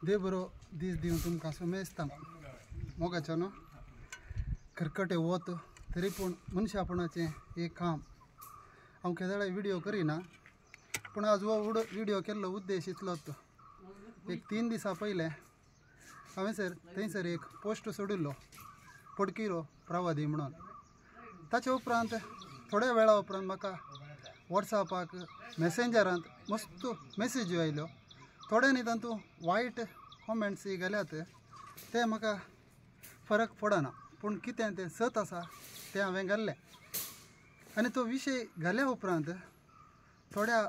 दे बरो दीस दिवन तुमकां असो मेजता मोगाच्या न्हू खरकटे वत तरी पूण मनशापणाचें एक काम हांव केदाळे व्हिडिओ करिना पूण आज हो व्हिडिओ केल्लो उद्देश इतलोच एक 3 दिसां पयलें हांवें थंयसर एक पोस्ट सोडिल्लो पडकिरो प्रवादी म्हणून ताचे उपरांत थोड्या वेळा उपरांत म्हाका वॉट्सॅपाक मॅसेंजरांत मस्त मॅसेजी आयल्यो थोड्यांनी तातूंत वायट कॉमेंट्स गेल्यात ते म्हाका फरक पडना पूण कितें तें सत आसा तें हांवें घाल्लें आनी तो विशय घाल्या उपरांत थोड्या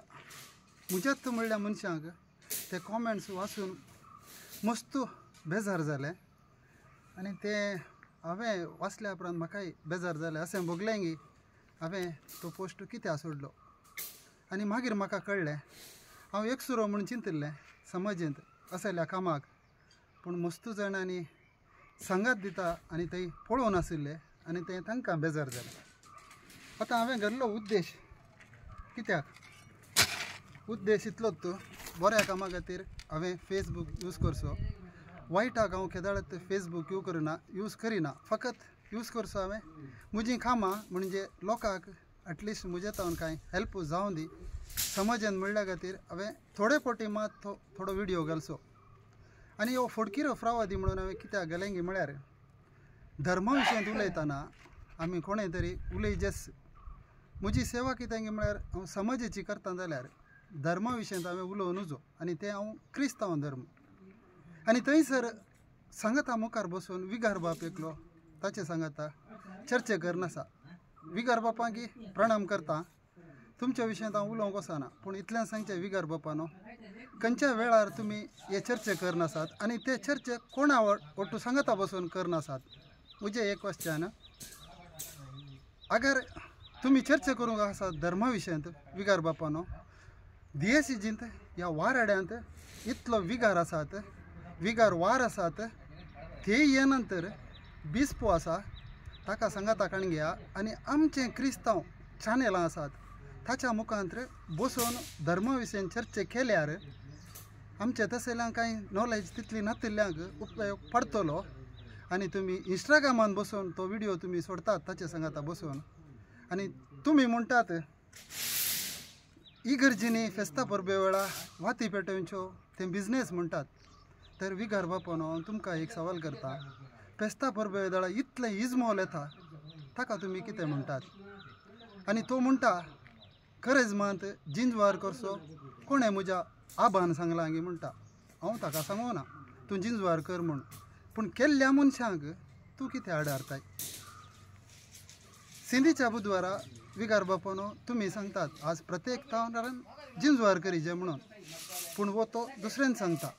मुजत म्हणल्या मनशांक ते कॉमेंट्स वाचून मस्त बेजार जालें आनी ते हांवें वाचल्या उपरांत म्हाकाय बेजार जालें अशें भोगलें की हांवें तो पोस्ट कित्याक सोडलो आनी मागीर म्हाका कळ्ळें हांव एकसुरो म्हूण चिंतिल्लें समजेंत असल्या कामाक पूण मस्त जाणांनी सांगात दिता आनी थंय पळोवन आशिल्ले आनी तें तांकां बेजार जालें आतां हांवें घाल्लो उद्देश कित्याक उद्देश इतलोच बऱ्या कामा खातीर हांवें फेसबूक यूज करचो वायटाक हांव केदाळत फेसबूक यूज करिना फकत यूज करचो हांवें म्हजीं कामां म्हणजे लोकांक एटलिस्ट म्हजे तावन कांय हेल्प जावं दी समजन म्हणल्या खातीर हांवें थोडे फावटी मात थोडो व्हिडिओ घालचो आनी हो फडकिरो प्रवादी म्हणून हांवें कित्याक घालें गी म्हळ्यार धर्मा विशयांत उलयतना आमी कोणें तरी उलयजेस म्हजी सेवा कितें गी म्हळ्यार हांव समाजाची करता जाल्यार धर्मा विशयांत हांवें उलोवं नजो आनी तें हांव क्रिस्तांव धर्म आनी थंयसर सांगता मुखार बसून विगार बाप एकलो ताचे सांगता चर्चे करनासा विगार बापांक प्रणाम करता तुमच्या विशयांत हांव उलोवंक वचना पूण इतलें सांगचें विगार बापानो खंयच्या वेळार तुमी हे चर्चे करनासात आनी ते चर्चे कोणा ओट्टू सांगता बसून करनासात म्हजें एक क्वेश्चन अगर तुमी चर्चे करूंक आसात धर्मा विशयांत विगार बापानो दियेसीजींत ह्या वाराड्यांत इतलो विगार आसात विगार वार आसात ते ये नंतर बिस्पो आसा ताका सांगता काणग्या आनी आमचे क्रिस्तांव चॅनलां आसात ताच्या मुखांतर बसून धर्मा विशयी चर्चे केल्यार आमचे तसल्यांक कांय नॉलेज तितली नातिल्ल्यांक उपयोग पडटलो आनी तुमी इंस्टाग्रामान बसून तो व्हिडिओ तुमी सोडतात ताचे सांगता बसून आनी तुमी म्हणटात इगर्जींनी फेस्ता परबे वेळा वाती पेटोवच्यो ते बिजनेस म्हणटात तर विगार बापानो हांव तुमकां एक सवाल करता फेस्ता परबे वेळा इतलें इजमोल येता ताका तुमी कितें म्हणटात आनी तो म्हणटा खरेंच मात जिंजवार करचो कोणें म्हज्या आबान सांगलां गी म्हणटा हांव ताका सांगो ना तूं जिंजवार कर म्हूण पूण केल्ल्या मनशांक तूं कितें आडारताय सिंधीच्या बुधवारा विगार बापानो तुमी सांगतात आज प्रत्येक तावरान जिंजवार करीचे म्हणून पूण वो तो दुसऱ्यान सांगता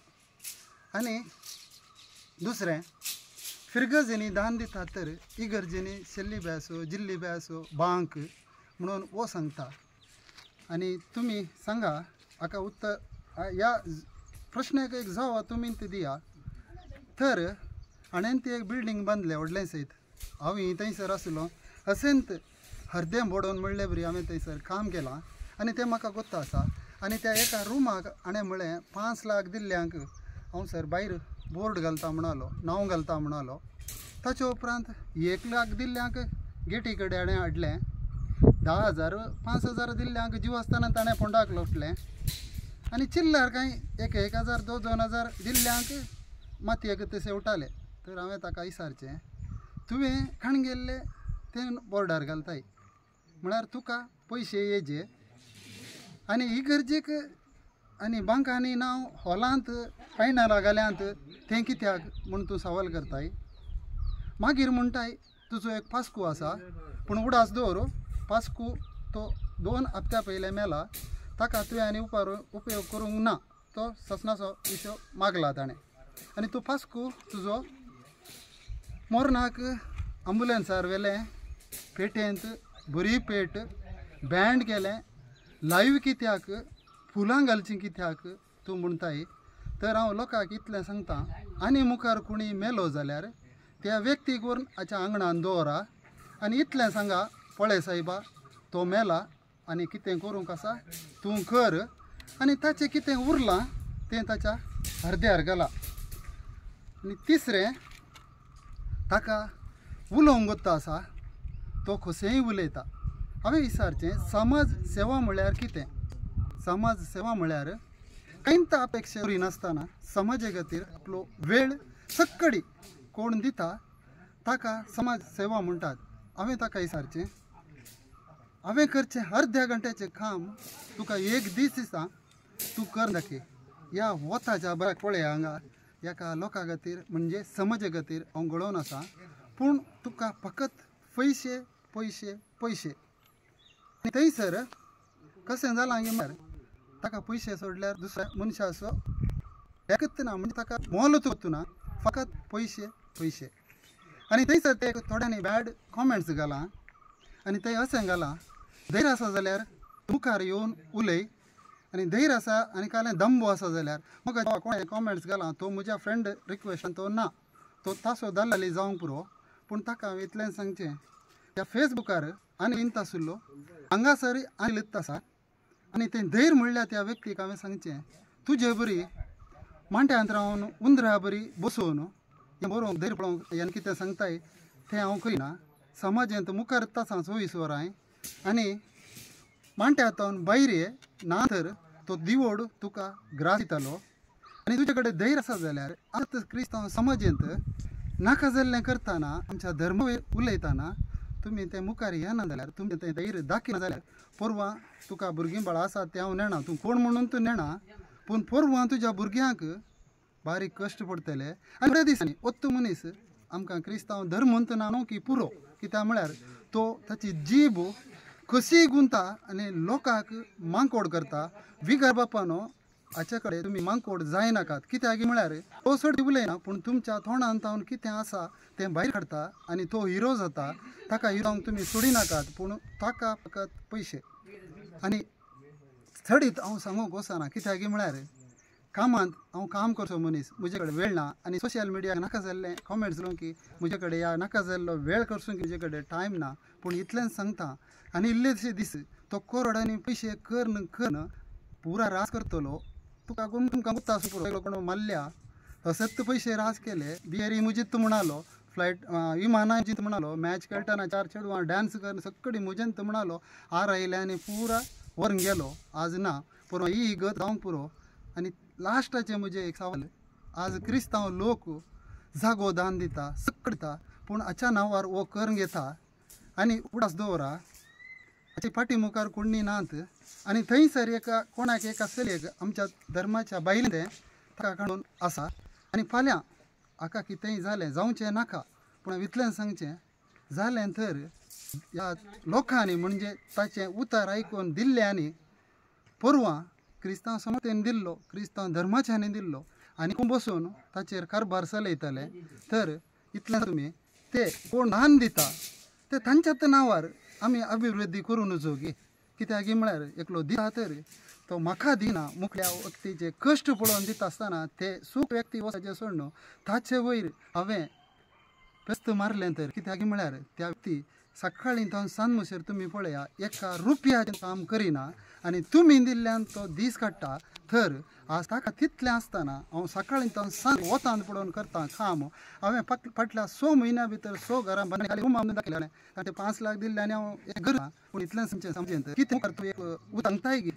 आनी दुसरें फिरगजींनी दान दितात तर इगर्जींनी शेल्ली बी आसो जिल्ली बी आसो बांक म्हणून वो सांगता आनी तुमी सांगा हाका उत्तर ह्या प्रश्नाक एक जावा तुमी ते दिया तर हाणें ती एक बिल्डींग बांदलें व्हडलें सयत हांव थंयसर आसलो असेंत हरदें बोडोवन म्हणले बरी हांवें थंयसर काम केलां आनी तें म्हाका गोत्ता आसा आनी त्या एका रुमाक हाणें म्हळें 5 लाख दिल्ल्यांक हांव सर भायर बोर्ड घालता म्हणालो नांव घालता म्हणालो ताचे उपरांत 1 लाख दिल्ल्यांक गेटी कडेन हाणें हाडलें 10,000 5,000 दिल्ल्यांक जीव आसतना ताणें फोंडाक लोटलें आनी चिल्लर कांय 1,000 2,000 दिल्ल्यांक मातयेक ते सेवटाले तर हांवें ताका विचारचें तुवें खण गेल्ले तें बोर्डार घालताय म्हळ्यार तुका पयशे येजे आनी इगर्जेक आनी बांकांनी नांव हॉलांत फायनला घाल्यांत तें कित्याक म्हूण तूं सवाल करताय मागीर म्हणटाय तुजो एक पास्कू आसा पूण उडास दवर पास्कू तो 2 हप्त्या पयले मेला ताका तुवें आनी उपयोग करूंक ना तो ससनाचो विशय मागला ताणें आनी तो पास्कू तुजो मोरनाक अँबुलन्सार व्हेलें पेटेंत बरी पेट बँड केलें लायव्ह कित्याक फुलां घालचीं कित्याक तूं म्हणटाय तर हांव लोकांक इतलें सांगता आनी मुखार कोणी मेलो जाल्यार त्या व्यक्तीक व्हरून हाच्या आंगणान दवरा आनी इतलें सांगा पळय सायबा तो मेला आनी कितें करूंक आसा तूं कर आनी ताचें कितें उरलां तें ताच्या हरद्यार घाला आनी तिसरें ताका उलोवंक गोत्ता आसा तो खोसेंय उलयता. हांवें विचारचें समाज सेवा म्हळ्यार कितें. समाज सेवा म्हळ्यार कांयच अपेक्षा करिनासतना समाजा खातीर आपलो वेळ सक्कडी कोण दिता ताका समाज सेवा म्हणटात. हांवें ताका विचारचें हांवें करचें अर्ध्या घंट्याचें काम तुका एक दीस दिसा तूं कर दाखय. ह्या वताच्या बऱ्याक पळय हांगा एका लोकां खातीर म्हणजे समाजा खातीर हांव घडोवन आसा. पूण तुका फकत पयशे पयशे पयशे आनी थंयसर कशें जालां गे म्हळ्यार ताका पयशे सोडल्यार दुसऱ्या मनशाचो एकच ना म्हणजे ताका मोलूच वचना फकत पयशे पयशे. आनी थंयसर ते थोड्यांनी बॅड कॉमेंट्स घाला आनी थंय अशें घाला धैर्य आसा जाल्यार मुखार येवन उलय आनी धैर्य आसा आनी कालें दंबो आसा जाल्यार म्हाका कोणें कॉमेंट्स घाला तो म्हज्या फ्रेंड रिक्वेस्टान तो ना तो तासो दलाली जावंक पुरो. पूण ताका हांवें इतलें सांगचें त्या फेसबुकार आनी लिंत आशिल्लो हांगासर आनी लित आसा आनी तें धैर्य म्हणल्यार त्या व्यक्तीक हांवें सांगचें तुजे बरी मांट्यांत रावन उंदरा बरी बसोवन हें बरोवंक धैर्य पळोवंक हें कितें सांगताय तें हांव करिना. समाजांत मुखार तासां 24 वरां आनी मांट्यांत भायर ये ना तर तो दिवोड तुका ग्रास दितलो. आनी तुजे कडेन धैर्य आसा जाल्यार आतां क्रिस्तांव समाजांत नाका जाल्लें करतना आमच्या धर्म उलयतना तुमी तें मुखार येना जाल्यार तुमी तें धैर्य दाखयना जाल्यार पोरवां तुका भुरगीं बाळा आसा तें हांव नेना तूं कोण म्हणून तूं नेना पूण पोरवां तुज्या भुरग्यांक बारीक कश्ट पडटले. आनी बऱ्या दिसांनी ओत्तू मनीस आमकां क्रिस्तांव धर्म म्हणटना न्हू की पुरो कित्याक म्हळ्यार तो ताची जीब कशी गुंता आनी लोकांक मांकोड करता. विगर बापानो हाचे कडेन तुमी मांकोड जायनाकात कित्याक म्हळ्यार तो चड उलयना पूण तुमच्या तोंडांत तावन कितें आसा तें भायर काडटा आनी तो हिरो जाता. ताका हिरोंक तुमी सोडिनाकात पूण ताका फकत पयशे. आनी चडीत हांव सांगूंक वचना कित्याक म्हळ्यार कामांत हांव काम करचो मनीस म्हजे कडेन वेळ ना आनी सोशल मिडियाक नाका जाल्लें कॉमेंट्स घालूंक की म्हजे कडेन ह्या नाका जाल्लो वेळ करसूंक म्हजे कडेन टायम ना. पूण इतलेंच सांगता आनी इल्लेशे दीस तो करोडांनी पयशे करन करन पुरा रास करतलो. तुका कोण तुमकां गुत्ता पुरो कोण मारल्या सत्त पयशे रास केले बियरी मुजीत म्हणालो फ्लायट विमानां जित म्हणालो मॅच खेळटाना 4 चेडवां डान्स कर सक्कडी मुजंत म्हणालो आर आयले आनी पुरा व्हरून गेलो. आज ना पूण ही गत जावंक पुरो. आनी लास्टाचें म्हजें एक सवाल आज क्रिस्तांव लोक जागो दान दिता सक्कड दिता पूण हाच्या नांवार वो करून घेता आनी उडास दवरा हाची फाटी मुखार कोणी नात. आनी थंयसर एका कोणाक एका चलयेक आमच्या धर्माच्या बायलेन तें ताका काडून आसा आनी फाल्यां हाका कितेंय जालें जावचें नाका पूण इतलें सांगचें जालें तर ह्या लोकांनी म्हणजे ताचें उतर आयकून दिल्लें आनी पोरवां क्रिस्तांव समाजान दिल्लो क्रिस्तांव धर्माच्यानी दिल्लो आनी बसून ताचेर कारबार चलयतले तर इतलें तुमी ते कोण दान दिता ते तांच्याच नांवार आमी अभिवृद्धी करूं नजो गे. कित्याक म्हळ्यार एकलो दिता तर तो म्हाका दिना मुखल्या व्यक्तीचे कश्ट पळोवन दिता आसतना ते सूख व्यक्ती वचाचे सोडून ताचे वयर हांवें फेस्त मारलें तर कित्याक म्हळ्यार त्या व्यक्ती सकाळीं तावन सांज म्हणसर तुमी पळया एका रुपयाचें काम करिना आनी तुमी दिल्ल्यान तो दीस काडटा. तर आज ताका तितलें आसतना हांव सकाळीं तावन सांज वतांत पडोवन करता काम. हांवें फाटल्या 6 म्हयन्या भितर 100 घरां बांदून खाली रूम दाखयलें ताणें 5 लाख दिल्ले आनी हांव एक घर पूण इतलें समजेंत कितें तूं एक सांगताय गे